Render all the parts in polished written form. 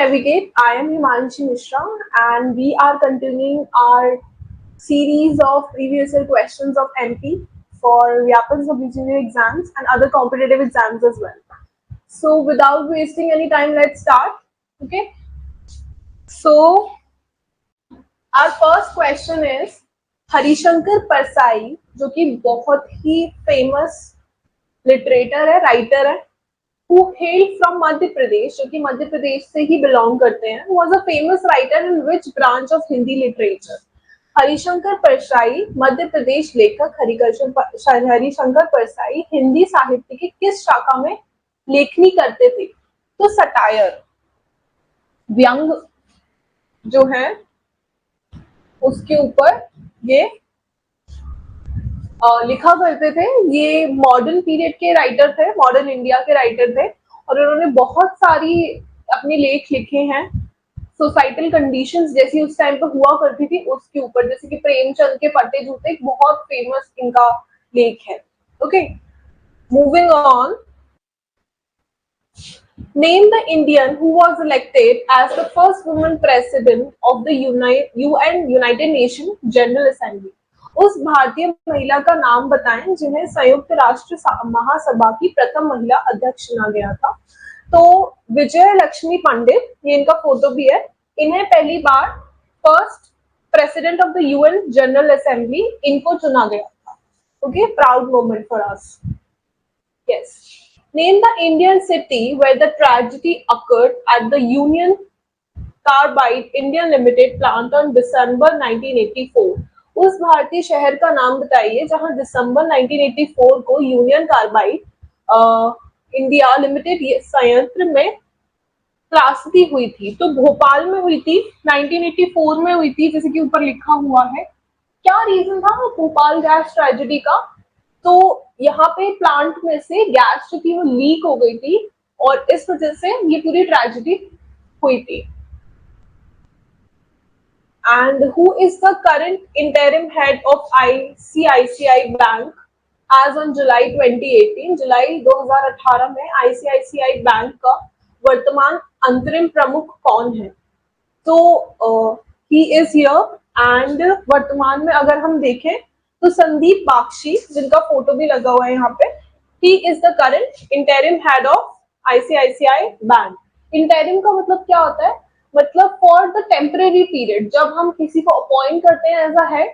Navigate. I am Himanshi Mishra, and we are continuing our series of previous year questions of MP for Vyapan sub-regional exams and other competitive exams as well. So, without wasting any time, let's start. Okay. So, our first question is Harishankar Parsai, जो कि बहुत ही famous लिटरेटर है, writer है, who hailed from Madhya Pradesh, जो कि मध्य प्रदेश से ही belong करते हैं, was a famous writer in which branch of Hindi literature? Harishankar Parsai Madhya Pradesh लेखक हरिशंकर परसाई हिंदी साहित्य की किस शाखा में लेखनी करते थे? तो सटायर, व्यंग जो है उसके ऊपर ये लिखा करते थे। ये मॉडर्न पीरियड के राइटर थे, मॉडर्न इंडिया के राइटर थे, और उन्होंने बहुत सारी अपने लेख लिखे हैं सोसाइटल कंडीशंस जैसी उस टाइम पे हुआ करती थी उसके ऊपर, जैसे कि प्रेमचंद के फटे जूते एक बहुत फेमस इनका लेख है। Okay, moving on. Name the Indian who was elected as the first woman president of the UN United Nations General Assembly. उस भारतीय महिला का नाम बताएं जिन्हें संयुक्त राष्ट्र महासभा की प्रथम महिला अध्यक्ष चुना गया था। तो विजय लक्ष्मी पंडित, ये इनका फोटो भी है, इन्हें पहली बार first president of the UN general assembly इनको चुना गया था। Okay, proud moment for us. Yes. Name the Indian city where the tragedy occurred at the Union Carbide India Limited plant on December 1984. उस भारतीय शहर का नाम बताइए जहां दिसंबर 1984 को यूनियन कार्बाइड इंडिया लिमिटेड संयंत्र में त्रासदी हुई थी। तो भोपाल में हुई थी, 1984 में हुई थी, जैसे कि ऊपर लिखा हुआ है। क्या रीजन था भोपाल गैस ट्रेजेडी का? तो यहाँ पे प्लांट में से गैस जो थी वो लीक हो गई थी और इस वजह से ये पूरी ट्रेजेडी हुई थी। And who is the current interim head of ICICI bank as on July 2018? जुलाई 2018 में ICICI बैंक का वर्तमान अंतरिम प्रमुख कौन है? तो ही इज हियर, एंड वर्तमान में अगर हम देखें तो संदीप बाक्षी, जिनका फोटो भी लगा हुआ है यहाँ पे, he is the current interim head of ICICI bank. Interim का मतलब क्या होता है? मतलब फॉर द टेम्परेरी पीरियड, जब हम किसी को अपॉइंट करते हैं एज अ हेड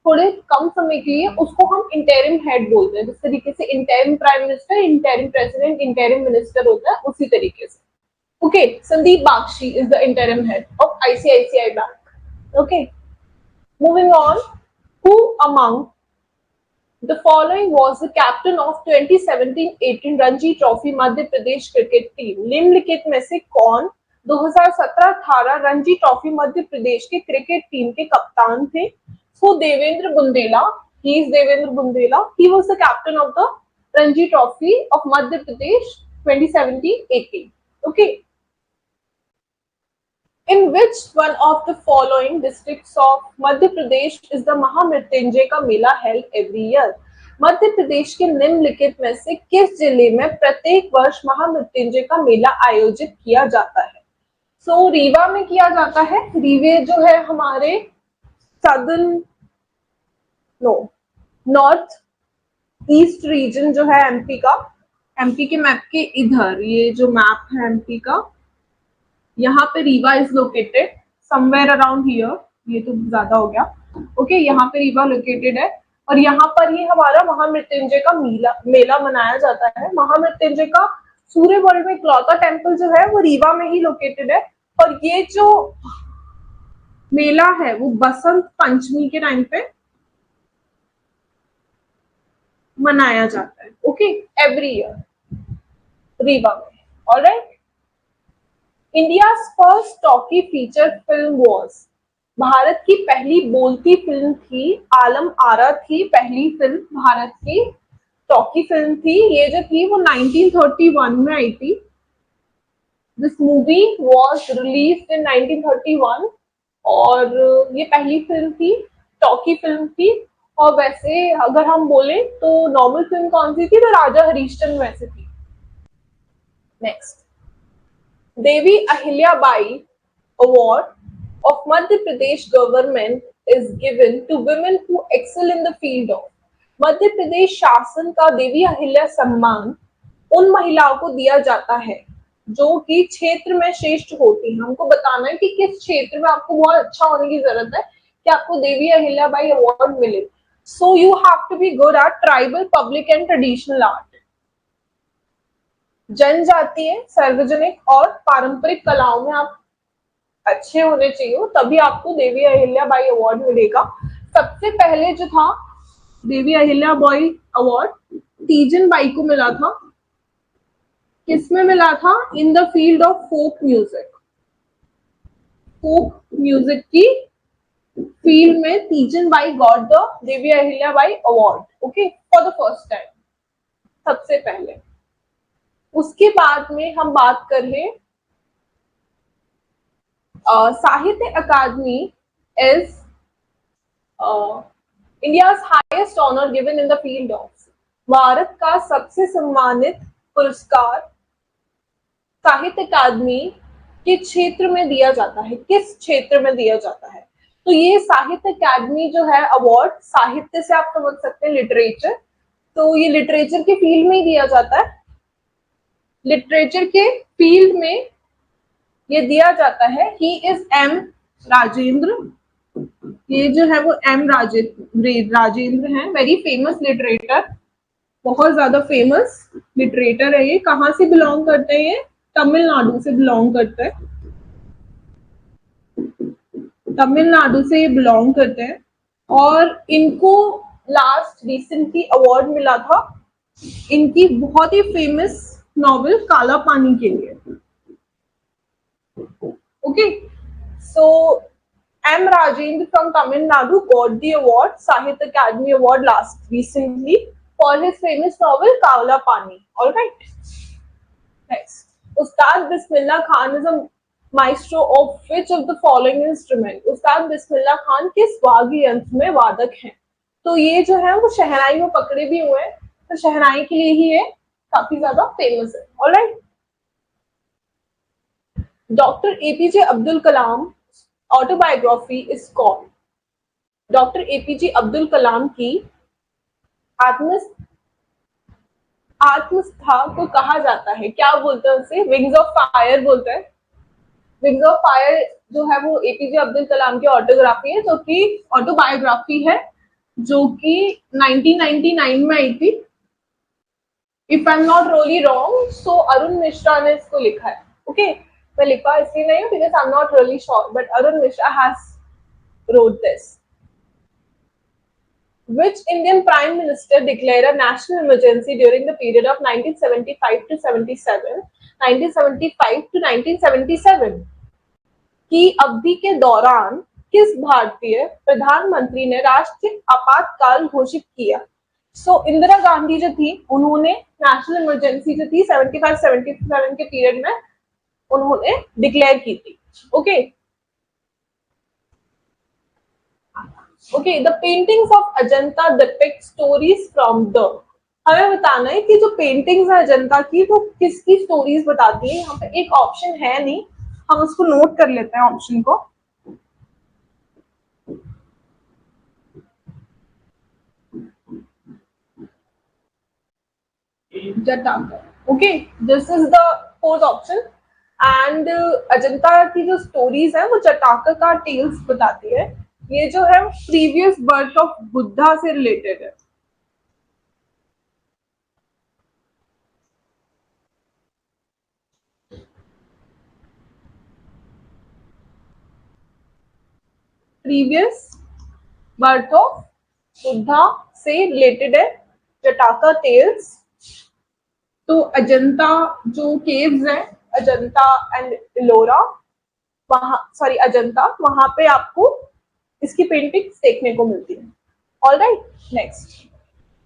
थोड़े कम समय के लिए, उसको हम इंटरिम हेड बोलते हैं। जिस तरीके से interim prime minister, interim president, interim minister होता है, उसी तरीके से। Okay, Sandeep Bakshi is the interim head of ICICI bank. Okay, moving on. Who among the following was the captain of 2017-18 Ranji trophy Madhya Pradesh cricket team? निम्नलिखित में से कौन 2017-18 रणजी ट्रॉफी मध्य प्रदेश के क्रिकेट टीम के कप्तान थे? So Devendra Bundela, he is Devendra Bundela, he was the captain of the Ranji trophy of Madhya Pradesh 2017-18. Okay. In which one of the following districts of Madhya Pradesh is the महामृत्युंजय का मेला held every year? Madhya Pradesh के निम्नलिखित में से किस जिले में प्रत्येक वर्ष महामृत्युंजय का मेला आयोजित किया जाता है? सो रीवा में किया जाता है। रीवे जो है हमारे नॉर्थ ईस्ट रीजन जो है एमपी का, एमपी के मैप के इधर, ये जो मैप है एमपी का, यहाँ पे Rewa is located somewhere around here. ये तो ज्यादा हो गया। ओके, यहाँ पे रीवा लोकेटेड है और यहाँ पर ही हमारा महामृत्युंजय का मेला मनाया जाता है। महामृत्युंजय का सूर्य वर्ल्ड में इकलौता टेम्पल जो है वो रीवा में ही लोकेटेड है और ये जो मेला है वो बसंत पंचमी के टाइम पे मनाया जाता है। ओके, एवरी ईयर रीवा में। Alright. India's first talkie feature film was? Bharat की पहली बोलती फिल्म थी आलम आरा थी पहली फिल्म भारत की टॉकी फिल्म थी। ये जो थी वो 1931 में आई थी। This movie was released in 1931 और ये पहली फिल्म थी, टॉकी फिल्म थी। और वैसे अगर हम बोले तो नॉर्मल फिल्म कौन सी थी? तो राजा हरिश्चंद्र वैसे थी। Next, Devi Ahilyabai award of Madhya Pradesh government is given to women who excel in the field of Madhya Pradesh शासन का देवी अहिल्या सम्मान उन महिलाओं को दिया जाता है जो कि क्षेत्र में श्रेष्ठ होती है। हमको बताना है कि किस क्षेत्र में आपको बहुत अच्छा होने की जरूरत है कि आपको देवी अहिल्याबाई अवार्ड मिले। So you have to be good at tribal, public and traditional art. जनजातीय, सार्वजनिक और पारंपरिक कलाओं में आप अच्छे होने चाहिए, तभी आपको देवी अहिल्याबाई अवार्ड मिलेगा। सबसे पहले जो था देवी अहिल्याबाई अवार्ड तीजन बाई को मिला था। किसमें मिला था? In the field of folk music. Folk music की फील्ड में Teejan Bai got the Devi Ahilyabai award, okay, for the first time, सबसे पहले। उसके बाद में हम बात करें Sahitya Akademi is India's highest honour given in the field of, Bharat का सबसे सम्मानित पुरस्कार साहित्य अकादमी के क्षेत्र में दिया जाता है। किस क्षेत्र में दिया जाता है? तो ये साहित्य अकादमी जो है अवार्ड, साहित्य से आप समझ सकते हैं लिटरेचर, तो ये लिटरेचर के फील्ड में ही दिया जाता है। लिटरेचर के फील्ड में ये दिया जाता है। ही इज एम राजेंद्र, ये जो है वो एम राजेंद्र हैं, वेरी फेमस लिटरेटर, बहुत ज्यादा फेमस लिटरेटर है ये। कहाँ से बिलोंग करते हैं? ये तमिलनाडु से बिलोंग करते हैं, तमिलनाडु से ये बिलोंग करते हैं। और इनको लास्ट रिसेंटली अवार्ड मिला था इनकी बहुत ही फेमस नॉवेल काला पानी के लिए। Okay, so M. Rajendra from Tamil Nadu got the award, Sahitya Academy Award recently for his famous novel Kala Pani. All right. Next, Ustad Bismillah Khan is a maestro of which of the following instrument? Ustad Bismillah Khan किस वाद्य यंत्र में वादक हैं? तो ये जो है वो शहनाई में पकड़े भी हुए हैं, तो शहनाई के लिए ही ये काफी ज्यादा फेमस है। All right. Doctor APJ Abdul Kalam autobiography is called, doctor APJ Abdul Kalam की आत्मकथा को कहा जाता है, क्या बोलते हैं उसे? विंग्स ऑफ फायर बोलते हैं। विंग्स ऑफ फायर जो है वो एपीजे अब्दुल कलाम की ऑटोग्राफी है, जो कि ऑटोबायोग्राफी है, जो कि 1999 में आई थी। If I am not really wrong, so Arun Mishra ने इसको लिखा है। ओके, मैं लिखा इसलिए नहीं हूँ because I'm not really sure, but Arun Mishra has wrote this. Which Indian Prime Minister declared a national emergency during the period of 1975 to 77? 1975 to 1977 की अवधि के दौरान किस भारतीय प्रधानमंत्री ने राष्ट्रीय आपातकाल घोषित किया? सो इंदिरा गांधी जो थी उन्होंने नेशनल इमरजेंसी जो थी 75-77 के पीरियड में उन्होंने डिक्लेयर की थी। Okay okay, the paintings of Ajanta depict stories from the, हमें बताना है कि जो पेंटिंग्स है अजंता की वो किसकी स्टोरीज बताती है। यहाँ पे एक ऑप्शन है नहीं, हम उसको नोट कर लेते हैं ऑप्शन को। जटाकर, okay, this is the fourth option. And Ajanta की जो स्टोरीज है वो जटाकर का टेल्स बताती है। ये जो है प्रीवियस बर्थ ऑफ बुद्धा से रिलेटेड है। प्रीवियस बर्थ ऑफ बुद्धा से रिलेटेड है जटाकर टेल्स। तो अजंता जो केव्स है, अजंता एंड इलोरा, वहां सॉरी अजंता, वहां पे आपको इसकी पेंटिंग्स देखने को मिलती है। All right, next,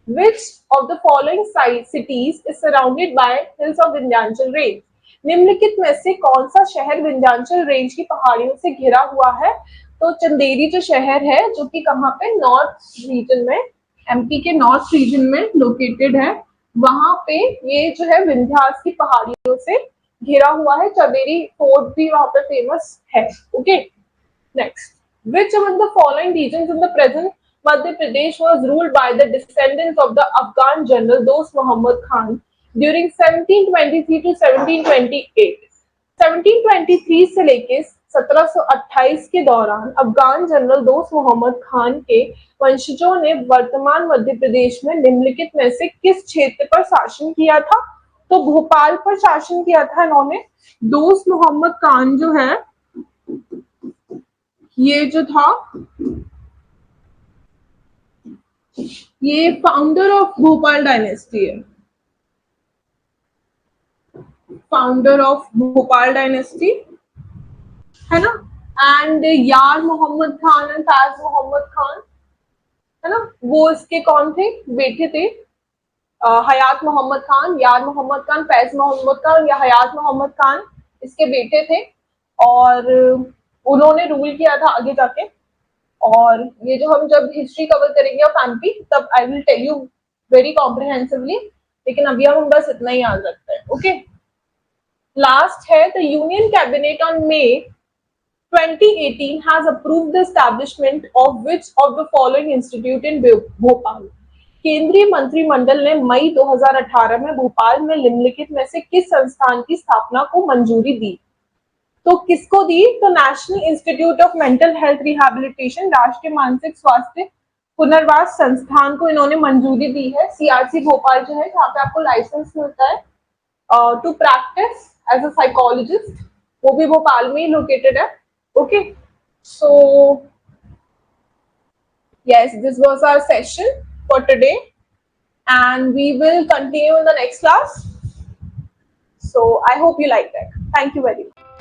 which of the following cities is surrounded by hills of Vindhyachal range? निम्नलिखित में से कौन सा शहर विंध्याचल रेंज की पहाड़ियों से घिरा हुआ है? तो चंदेरी जो शहर है, जो कि कहाँ पे? नॉर्थ रीजन में, एमपी के नॉर्थ रीजन में लोकेटेड है। वहां पे ये जो है विंध्यास की पहाड़ियों से घेरा हुआ है। चवेरी फोर्ट भी वहां पे फेमस है। Okay, next, which among the following regions in the present Madhya Pradesh was ruled by the descendants of the Afghan general Dost Muhammad Khan during 1723 to 1728? 1723 से लेके 1728 के दौरान अफगान जनरल दोस्त मोहम्मद खान के वंशजों ने वर्तमान मध्य प्रदेश में निम्नलिखित में से किस क्षेत्र पर शासन किया था? तो भोपाल पर शासन किया था इन्होंने। दोस्त मोहम्मद खान जो है, ये जो था, ये फाउंडर ऑफ भोपाल डायनेस्टी है, फाउंडर ऑफ भोपाल डायनेस्टी है ना। एंड यार मोहम्मद खान एंड फैज मोहम्मद खान है ना, वो इसके कौन थे? बेटे थे। हयात मोहम्मद खान, यार मोहम्मद खान, फैज मोहम्मद खान या हयात मोहम्मद खान इसके बेटे थे और उन्होंने रूल किया था आगे जाके। और ये जो हम जब हिस्ट्री कवर करेंगे ऑफ एमपी तब I will tell you very comprehensively, लेकिन अभी हम बस इतना ही याद रखते हैं। ओके, लास्ट है the union cabinet on May 2018 has approved the establishment of which of the following institute in Bhopal? केंद्रीय मंत्रिमंडल ने मई 2018 में भोपाल में निम्नलिखित में से किस संस्थान की स्थापना को मंजूरी दी? तो किसको दी? तो national institute of mental health rehabilitation, राष्ट्रीय मानसिक स्वास्थ्य पुनर्वास संस्थान को इन्होंने मंजूरी दी है। सीआरसी भोपाल जो है, जहाँ पे आपको लाइसेंस मिलता है to practise as a psychologist, वो भी भोपाल में ही लोकेटेड है। Okay, so yes, this was our session for today and we will continue in the next class. So I hope you liked it. Thank you very much.